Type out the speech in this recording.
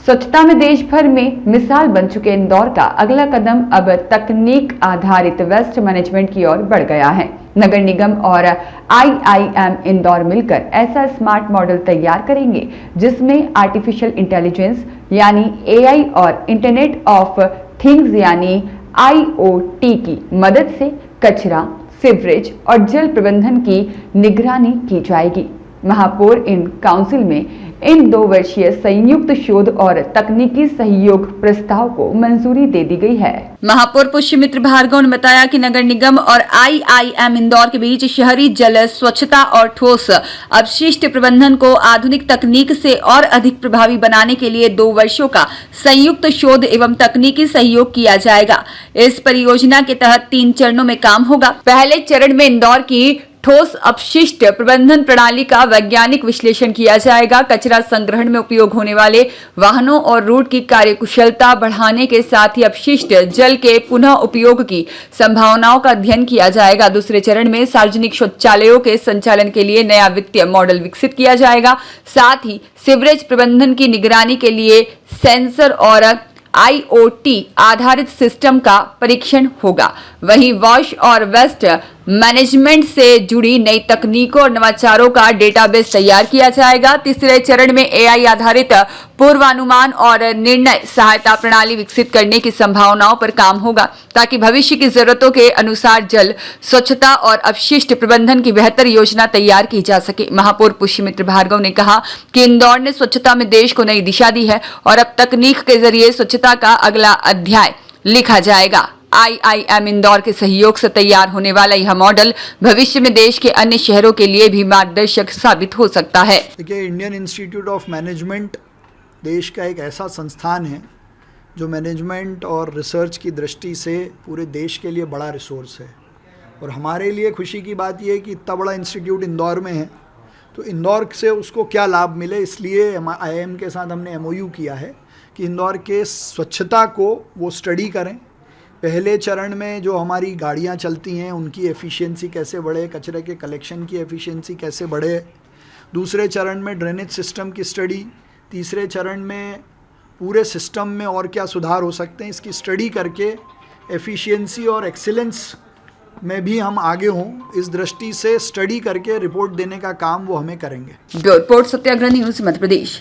स्वच्छता में देश भर में मिसाल बन चुके इंदौर का अगला कदम अब तकनीक आधारित वेस्ट मैनेजमेंट की ओर बढ़ गया है। नगर निगम और IIM इंदौर मिलकर ऐसा स्मार्ट मॉडल तैयार करेंगे जिसमें आर्टिफिशियल इंटेलिजेंस यानी AI और इंटरनेट ऑफ थिंग्स यानी IoT की मदद से कचरा, सीवरेज और जल प्रबंधन की निगरानी की जाएगी। महापौर इन काउंसिल में इन 2 वर्षीय संयुक्त शोध और तकनीकी सहयोग प्रस्ताव को मंजूरी दे दी गई है। महापौर पुष्यमित्र भार्गव ने बताया कि नगर निगम और IIM इंदौर के बीच शहरी जल स्वच्छता और ठोस अपशिष्ट प्रबंधन को आधुनिक तकनीक से और अधिक प्रभावी बनाने के लिए 2 वर्षों का संयुक्त शोध एवं तकनीकी सहयोग किया जाएगा। इस परियोजना के तहत 3 चरणों में काम होगा। पहले चरण में इंदौर की ठोस अपशिष्ट प्रबंधन प्रणाली का वैज्ञानिक विश्लेषण किया जाएगा। कचरा संग्रहण में उपयोग होने वाले वाहनों और रूट की कार्यकुशलता बढ़ाने के साथ ही अपशिष्ट जल के पुनः उपयोग की संभावनाओं का अध्ययन किया जाएगा। दूसरे चरण में सार्वजनिक शौचालयों के संचालन के लिए नया वित्तीय मॉडल विकसित किया जाएगा। साथ ही सीवरेज प्रबंधन की निगरानी के लिए सेंसर और IoT आधारित सिस्टम का परीक्षण होगा। वहीं वॉश और वेस्ट मैनेजमेंट से जुड़ी नई तकनीकों और नवाचारों का डेटाबेस तैयार किया जाएगा। तीसरे चरण में AI आधारित पूर्वानुमान और निर्णय सहायता प्रणाली विकसित करने की संभावनाओं पर काम होगा ताकि भविष्य की जरूरतों के अनुसार जल स्वच्छता और अपशिष्ट प्रबंधन की बेहतर योजना तैयार की जा सके। महापौर पुष्यमित्र भार्गव ने कहा कि इंदौर ने स्वच्छता में देश को नई दिशा दी है और अब तकनीक के जरिए स्वच्छता का अगला अध्याय लिखा जाएगा। IIM इंदौर के सहयोग से तैयार होने वाला यह मॉडल भविष्य में देश के अन्य शहरों के लिए भी मार्गदर्शक साबित हो सकता है। देखिए, इंडियन इंस्टीट्यूट ऑफ मैनेजमेंट देश का एक ऐसा संस्थान है जो मैनेजमेंट और रिसर्च की दृष्टि से पूरे देश के लिए बड़ा रिसोर्स है। और हमारे लिए खुशी की बात यह है कि इतना बड़ा इंस्टीट्यूट इंदौर में है, तो इंदौर से उसको क्या लाभ मिले, इसलिए IIM के साथ हमने MOU किया है कि इंदौर के स्वच्छता को वो स्टडी करें। पहले चरण में जो हमारी गाड़ियाँ चलती हैं उनकी एफिशिएंसी कैसे बढ़े, कचरे के कलेक्शन की एफिशिएंसी कैसे बढ़े। दूसरे चरण में ड्रेनेज सिस्टम की स्टडी। तीसरे चरण में पूरे सिस्टम में और क्या सुधार हो सकते हैं, इसकी स्टडी करके एफिशिएंसी और एक्सीलेंस में भी हम आगे हों, इस दृष्टि से स्टडी करके रिपोर्ट देने का काम वो हमें करेंगे। ब्यूरो रिपोर्ट, सत्याग्रह न्यूज़, मध्य प्रदेश।